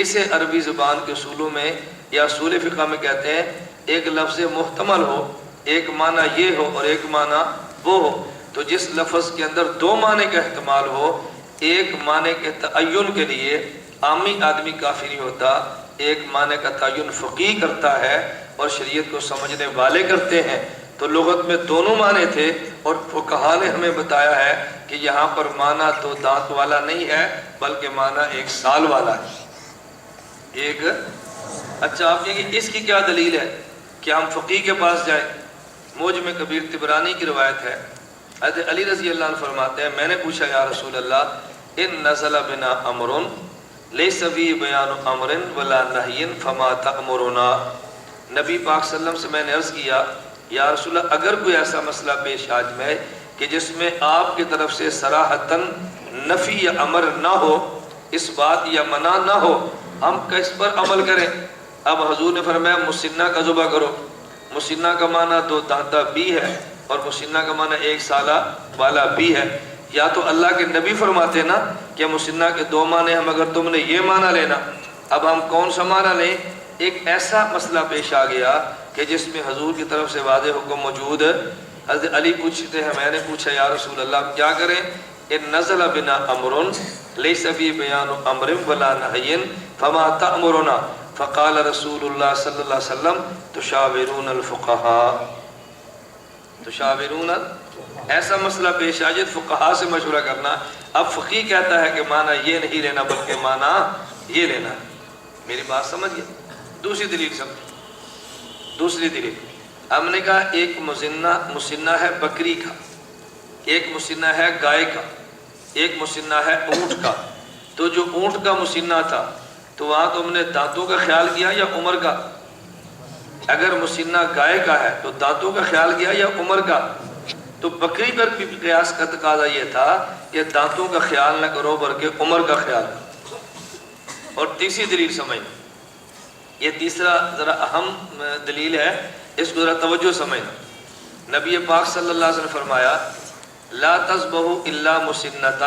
اسے عربی زبان کے اصولوں میں یا اصول فقہ میں کہتے ہیں ایک لفظ محتمل ہو، ایک معنی یہ ہو اور ایک معنی وہ ہو۔ تو جس لفظ کے اندر 2 معنی کا احتمال ہو، ایک معنی کے تعین کے لیے عامی آدمی کافی نہیں ہوتا، ایک معنی کا تعین فقیہ کرتا ہے اور شریعت کو سمجھنے والے کرتے ہیں۔ تو لغت میں دونوں معنی تھے، اور فقہا نے ہمیں بتایا ہے کہ یہاں پر معنی 2 دانت والا نہیں ہے بلکہ معنی 1 سال والا ہے۔ اچھا آپ کہیں گے اس کی کیا دلیل ہے کہ ہم فقیہ کے پاس جائیں؟ موجم کبیر طبرانی کی روایت ہے، حضرت علی رضی اللہ عنہ فرماتے ہیں میں نے پوچھا یا رسول اللہ ان نزل بنا امر لیس فی بیان امر ولا نہی فما تأمرنا، نبی پاک صلی اللہ علیہ وسلم سے میں نے عرض کیا یا رسول اللہ اگر کوئی ایسا مسئلہ پیش آ جائے کہ جس میں آپ کی طرف سے صراحتاً نفی یا امر نہ ہو، اس بات یا منع نہ ہو، ہم کس پر عمل کریں؟ اب حضور نے فرمایا مسنہ کا ذبح کرو، مسنہ کا معنی 2 دانتا بھی ہے اور مسنہ کا معنی 1 سالہ والا بھی ہے۔ یا تو اللہ کے نبی فرماتے نا کہ مسنہ کے 2 معنی ہم اگر تم نے یہ معنی لینا، اب ہم کون سا معنی لیں؟ ایک ایسا مسئلہ پیش آ گیا کہ جس میں حضور کی طرف سے واضح حکم موجود ہے۔ حضرت علی پوچھتے ہیں میں نے پوچھا یا رسول اللہ ہم کیا کریں؟ ان نزل بنا امر لیس فی بیان امر ولا نہی فما تأمرنا، فقال رسول اللہ صلی اللہ علیہ وسلم تشاورون الفقہاء، تشاورون، ایسا مسئلہ پیش آ جائے فقہاء سے مشورہ کرنا۔ اب فقیہ کہتا ہے کہ معنی یہ نہیں لینا بلکہ معنی یہ لینا ہے۔ میری بات سمجھ گئے؟ دوسری دلیل سمجھ، دوسری دلیل ہم نے کہا ایک مسنہ ہے بکری کا، ایک مسنہ ہے گائے کا، ایک مسنہ ہے اونٹ کا۔ تو جو اونٹ کا مسنہ تھا تو وہاں تو ہم نے دانتوں کا خیال کیا یا عمر کا؟ اگر مسنہ گائے کا ہے تو دانتوں کا خیال کیا یا عمر کا؟ تو بکری پر بھی قیاس کا تقاضا یہ تھا کہ دانتوں کا خیال نہ کرو بلکہ عمر کا خیال کرو۔ اور تیسری دلیل سمجھ، یہ تیسرا ذرا اہم دلیل ہے، اس کو ذرا توجہ سمجھنا۔ نبی پاک صلی اللہ علیہ وسلم نے فرمایا لا تذبحوا الا مسنۃ،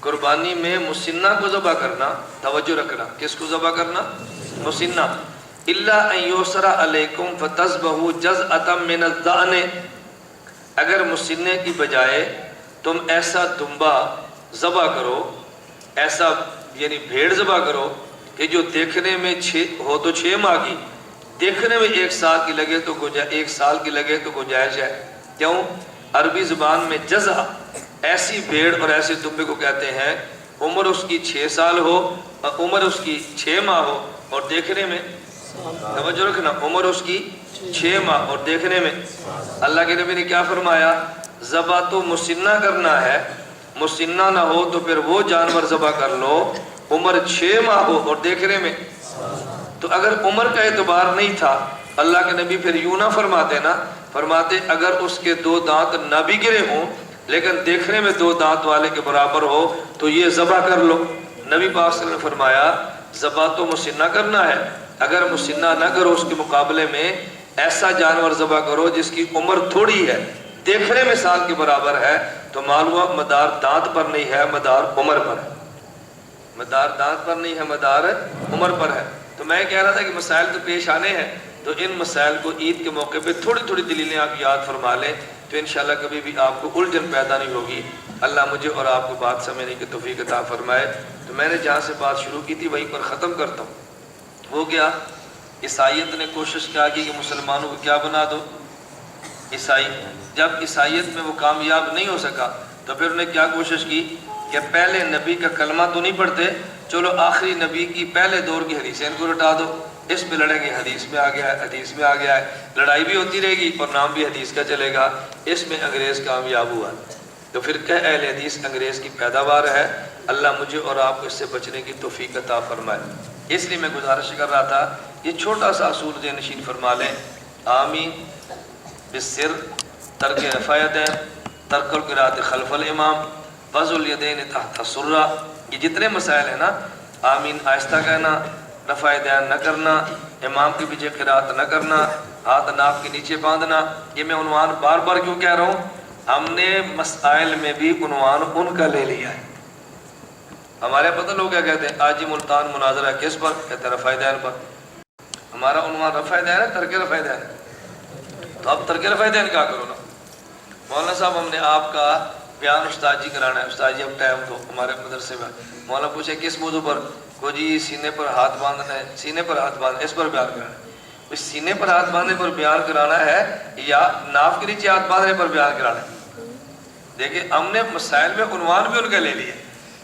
قربانی میں مسنہ کو ذبح کرنا، توجہ رکھنا، کس کو ذبح کرنا؟ مسنہ۔ الا ان یسر علیکم فتذبحوا جزءۃ من الظأن، اگر مسنہ کی بجائے تم ایسا دمبا ذبح کرو، ایسا یعنی بھیڑ ذبح کرو کہ جو دیکھنے میں 6 ماہ کی، دیکھنے میں 1 سال کی لگے تو 1 سال کی لگے تو گنجائش ہے۔ کیوں؟ عربی زبان میں جزع ایسی بھیڑ اور ایسے دمبے کو کہتے ہیں عمر اس کی 6 سال ہو اور عمر اس کی 6 ماہ ہو اور دیکھنے میں، توجہ رکھنا، عمر اس کی 6 ماہ اور دیکھنے میں، اللہ کے نبی نے کیا فرمایا؟ ذبح تو مسنہ کرنا ہے، مسنہ نہ ہو تو پھر وہ جانور ذبح کر لو عمر 6 ماہ ہو اور دیکھنے میں۔ تو اگر عمر کا اعتبار نہیں تھا، اللہ کے نبی پھر یوں نہ فرماتے نا، فرماتے اگر اس کے 2 دانت نہ بھی گرے ہوں لیکن دیکھنے میں 2 دانت والے کے برابر ہو تو یہ ذبح کر لو۔ نبی پاک صلی اللہ علیہ وسلم نے فرمایا ذبح تو مسنہ کرنا ہے، اگر مسنہ نہ کرو اس کے مقابلے میں ایسا جانور ذبح کرو جس کی عمر تھوڑی ہے، دیکھنے میں سال کے برابر ہے، تو معلوم مدار دانت پر نہیں ہے، مدار عمر پر ہے، مدار دانت پر نہیں ہے، مدار عمر پر ہے۔ تو میں کہہ رہا تھا کہ مسائل تو پیش آنے ہیں، تو ان مسائل کو عید کے موقع پہ تھوڑی تھوڑی دلیلیں آپ یاد فرما لیں تو انشاءاللہ کبھی بھی آپ کو الجھن پیدا نہیں ہوگی۔ اللہ مجھے اور آپ کو بات سمجھنے کی توفیق عطا فرمائے۔ تو میں نے جہاں سے بات شروع کی تھی وہیں پر ختم کرتا ہوں۔ وہ کیا؟ عیسائیت نے کوشش کیا کی کہ مسلمانوں کو کیا بنا دو؟ عیسائی۔ جب عیسائیت میں وہ کامیاب نہیں ہو سکا تو پھر انہیں کیا کوشش کی کہ پہلے نبی کا کلمہ تو نہیں پڑھتے، چلو آخری نبی کی پہلے دور کی حدیثیں ان کو رٹا دو، اس پہ لڑیں گے، حدیث میں آ گیا ہے، حدیث میں آ گیا ہے، لڑائی بھی ہوتی رہے گی اور نام بھی حدیث کا چلے گا۔ اس میں انگریز کامیاب ہوا، تو پھر کہ اہل حدیث انگریز کی پیداوار ہے۔ اللہ مجھے اور آپ کو اس سے بچنے کی توفیق عطا فرمائے۔ اس لیے میں گزارش کر رہا تھا یہ چھوٹا سا اصول ذہن نشین فرما لیں، آمین بالسر، ترک رفع یدین، ترک القراءۃ خلف الامام، وضع الیدین تحت السرہ، یہ جتنے مسائل ہیں نا، آمین آہستہ کہنا، رفع یدین نہ کرنا، امام کے پیچھے قراءت نہ کرنا، ہاتھ ناف کے نیچے باندھنا، یہ میں عنوان بار بار کیوں کہہ رہا ہوں؟ ہم نے مسائل میں بھی عنوان ان کا لے لیا ہے۔ ہمارے پتہ لوگ کیا کہتے ہیں؟ آج ملتان مناظرہ کس پر؟ کہتے ہیں رفع یدین پر۔ ہمارا عنوان رفع یدین ہے، ترک رفع یدین ہے، تو اب ترک رفع یدین کیا کرو نا؟ مولانا صاحب ہم نے آپ کا بیان استاد جی کرانا ہے، استاد جی اب ٹائم تو ہمارے مدرسے میں مولانا پوچھے کس موضوع پر؟ کو جی سینے پر ہاتھ باندھنا ہے، سینے پر ہاتھ باندھنا، اس پر بیان کرانا ہے۔ اس سینے پر ہاتھ باندھنے پر بیان کرانا ہے یا ناف کے نیچے ہاتھ باندھنے پر بیان کرانا ہے؟ دیکھیں ہم نے مسائل میں عنوان بھی ان کا لے لیے،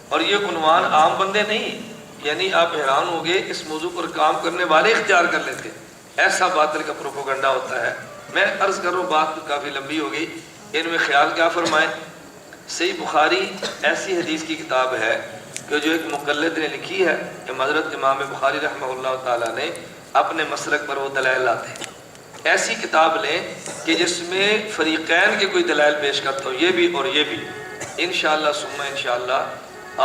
اور یہ عنوان عام بندے نہیں، یعنی آپ حیران ہوگے اس موضوع پر کام کرنے والے اختیار کر لیتے، ایسا باطل کا پروپیگنڈا ہوتا ہے۔ میں عرض کر رہا ہوں، بات کافی لمبی ہو گئی، ان میں خیال کیا فرمائیں۔ صحیح بخاری ایسی حدیث کی کتاب ہے کہ جو ایک مقلد نے لکھی ہے کہ حضرت امام بخاری رحمہ اللہ تعالیٰ نے اپنے مسلک پر وہ دلائل لاتے ہیں۔ ایسی کتاب لیں کہ جس میں فریقین کے کوئی دلائل پیش کرتا ہو، یہ بھی اور یہ بھی، انشاءاللہ ثم انشاءاللہ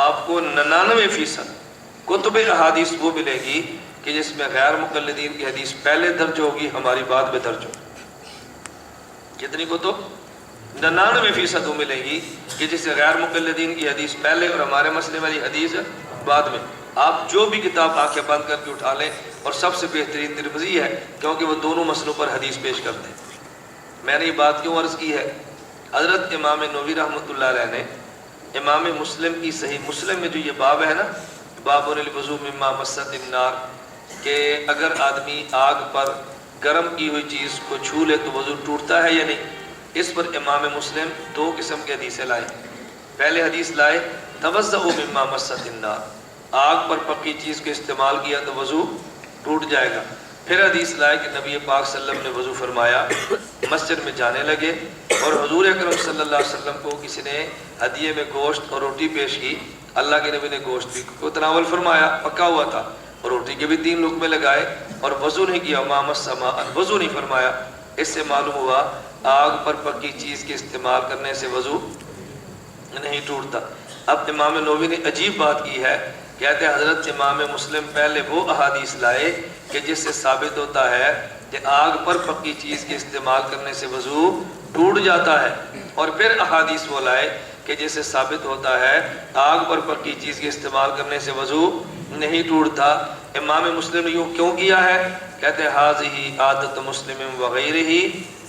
آپ کو 99% کتب احادیث وہ ملے گی کہ جس میں غیر مقلدین کی حدیث پہلے درج ہوگی، ہماری بات میں درج ہوگی۔ کتنی کتب؟ 99% وہ ملے گی کہ جس سے غیر مقلدین کی حدیث پہلے اور ہمارے مسئلے والی حدیث بعد میں۔ آپ جو بھی کتاب آنکھیں بند کر کے اٹھا لیں، اور سب سے بہترین ترمذی ہے کیونکہ وہ دونوں مسئلوں پر حدیث پیش کرتے ہیں۔ میں نے یہ بات کیوں عرض کی ہے؟ حضرت امام نووی رحمۃ اللہ علیہ نے امام مسلم کی صحیح مسلم میں جو یہ باب ہے نا، باب الوضوء مما مست النار، کہ اگر آدمی آگ پر گرم کی ہوئی چیز کو چھو لے تو وضو ٹوٹتا ہے یا نہیں، اس پر امام مسلم 2 قسم کے حدیثیں لائے۔ پہلے حدیث لائے توضؤ مما مست النار، آگ پر پکی چیز کو استعمال کیا تو وضو ٹوٹ جائے گا۔ پھر حدیث لائے کہ نبی پاک صلی اللہ علیہ وسلم نے وضو فرمایا، مسجد میں جانے لگے، اور حضور اکرم صلی اللہ علیہ وسلم کو کسی نے ہدیے میں گوشت اور روٹی پیش کی، اللہ کے نبی نے گوشت بھی کو تناول فرمایا، پکا ہوا تھا، اور روٹی کے بھی 3 لقمے لگائے، اور وضو نہیں کیا، ما مس ماء، وضو نہیں فرمایا۔ اس سے معلوم ہوا آگ پر پکی چیز کے استعمال کرنے سے وضو نہیں ٹوٹتا۔ اب امام نووی نے عجیب بات کی ہے، کہتے ہیں حضرت امام مسلم پہلے وہ احادیث لائے کہ جس سے ثابت ہوتا ہے کہ آگ پر پکی چیز کے استعمال کرنے سے وضو ٹوٹ جاتا ہے، اور پھر احادیث وہ لائے کہ جس سے ثابت ہوتا ہے آگ پر پکی چیز کے استعمال کرنے سے وضو نہیں ٹوٹتا۔ امام مسلم نے یوں کیوں کیا ہے؟ کہتے ہیں ھذہ عادت مسلم وغیرہ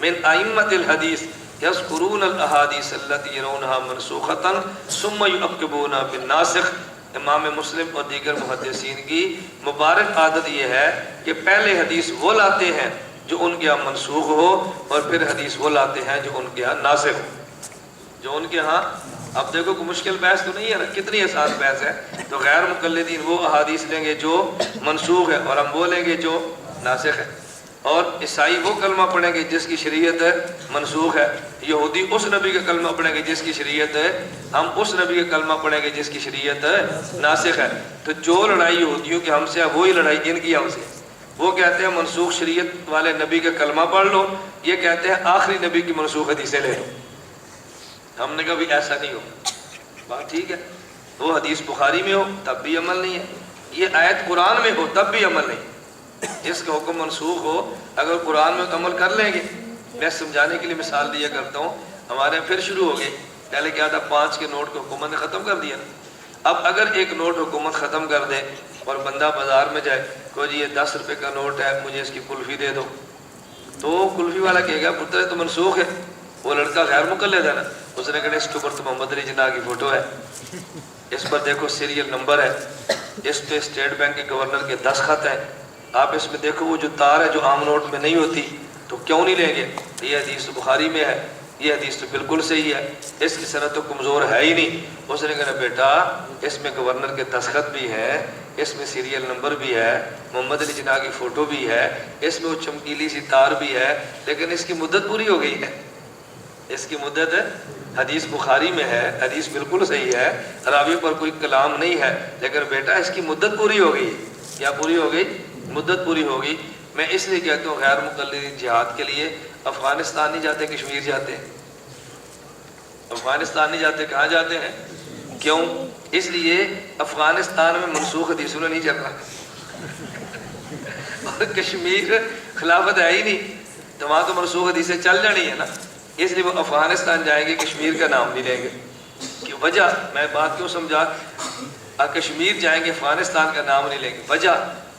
من ائمۃ الحدیث یذکرون الاحادیث التي يرونها منسوخة ثم يعقبون بالناسخ۔ امام مسلم اور دیگر محدثین کی مبارک عادت یہ ہے کہ پہلے حدیث وہ لاتے ہیں جو ان کے ہاں منسوخ ہو، اور پھر حدیث وہ لاتے ہیں جو ان کے ہاں ناسخ ہو، جو ان کے ہاں اب دیکھو کوئی مشکل بحث تو نہیں ہے نا، کتنی آسان بحث ہے. تو غیر مقلدین وہ احادیث لیں گے جو منسوخ ہے اور ہم وہ لیں گے جو ناسخ ہے. اور عیسائی وہ کلمہ پڑھیں گے جس کی شریعت منسوخ ہے. یہودی اس نبی کا کلمہ پڑھیں گے جس کی شریعت ہے، ہم اس نبی کا کلمہ پڑھیں گے جس کی شریعت ناسخ ہے. تو جو لڑائی یہودیوں کی ہم سے ہے وہی لڑائی ان کی ہم سے. وہ کہتے ہیں منسوخ شریعت والے نبی کا کلمہ پڑھ لو، یہ کہتے ہیں آخری نبی کی منسوخ حدیثیں لے لو. ہم نے کہا بھی ایسا نہیں ہو. بات ٹھیک ہے، وہ حدیث بخاری میں ہو تب بھی عمل نہیں ہے، یہ آیت قرآن میں ہو تب بھی عمل نہیں. جس کا حکم منسوخ ہو اگر قرآن میں عمل کر لیں گے. میں سمجھانے کے لیے مثال دیا کرتا ہوں. ہمارے پھر شروع ہو گئے. پہلے کیا تھا، 5 کے نوٹ کو حکومت نے ختم کر دیا. اب اگر ایک نوٹ حکومت ختم کر دے اور بندہ بازار میں جائے کہ جی یہ 10 روپے کا نوٹ ہے مجھے اس کی کلفی دے دو، تو کلفی والا کہے گا پتر تو منسوخ ہے. وہ لڑکا غیر مقلد ہے نا، اس نے کہا اس کے اوپر تو محمد علی جناح کی فوٹو ہے، اس پر دیکھو سیریل نمبر ہے، اس پہ اسٹیٹ بینک کے گورنر کے 10 خط ہیں، آپ اس میں دیکھو وہ جو تار ہے جو عام نوٹ میں نہیں ہوتی، تو کیوں نہیں لیں گے؟ یہ حدیث تو بخاری میں ہے، یہ حدیث تو بالکل صحیح ہے، اس کی صنعت تو کمزور ہے ہی نہیں. اس نے کہا بیٹا اس میں گورنر کے دستخط بھی ہیں، اس میں سیریل نمبر بھی ہے، محمد علی جناح کی فوٹو بھی ہے، اس میں وہ چمکیلی سی تار بھی ہے، لیکن اس کی مدت پوری ہو گئی ہے. اس کی مدت حدیث بخاری میں ہے، حدیث بالکل صحیح ہے، راوی پر کوئی کلام نہیں ہے، لیکن بیٹا اس کی مدت پوری ہو گئی. کیا پوری ہو گئی؟ مدت پوری ہو گئی. میں اس لیے کہتا ہوں غیر مقلدین جہاد کے لیے افغانستان نہیں جاتے، کشمیر جاتے ہیں. افغانستان نہیں جاتے، کہاں جاتے ہیں؟ کیوں؟ اس لیے افغانستان میں منسوخ حدیثوں نے نہیں چلنا اور کشمیر خلافت ہے ہی نہیں، تو وہاں تو منسوخ حدیثیں چل جانی ہے نا. اس لیے وہ افغانستان جائیں گے، کشمیر کا نام نہیں لیں گے. کہ وجہ میں بات کیوں سمجھا، کشمیر جائیں گے افغانستان کا نام نہیں لیں گے. وجہ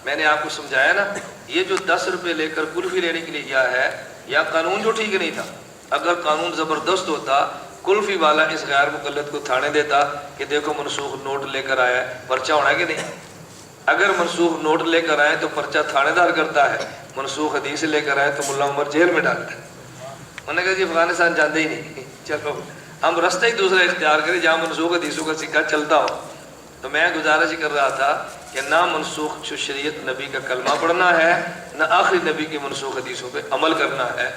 میں نے آپ کو سمجھایا نا، یہ جو 10 روپے لے کر کلفی لینے کے لیے گیا ہے، یا قانون جو ٹھیک نہیں تھا. اگر قانون زبردست ہوتا، کلفی والا اس غیر مقلد کو تھانے دیتا کہ دیکھو منسوخ نوٹ لے کر آیا ہے، پرچہ ہونا ہے کہ نہیں؟ اگر منسوخ نوٹ لے کر آئے تو پرچہ تھانے دار کرتا ہے، منسوخ حدیث لے کر آئے تو ملا عمر جیل میں ڈالتا ہے. انہوں نے کہا جی افغانستان جاتے ہی نہیں، چلو ہم رستہ ہی دوسرا اختیار کریں جہاں منسوخ حدیثوں کا سکہ چلتا ہو. تو میں گزارش کر رہا تھا کہ نہ منسوخ شریعت نبی کا کلمہ پڑھنا ہے، نہ آخری نبی کی منسوخ حدیثوں پہ عمل کرنا ہے.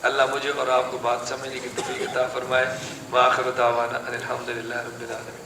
اللہ مجھے اور آپ کو بات سمجھنے کی توفیق عطا فرمائے. وآخر دعوانا ان الحمد للہ رب العالمین.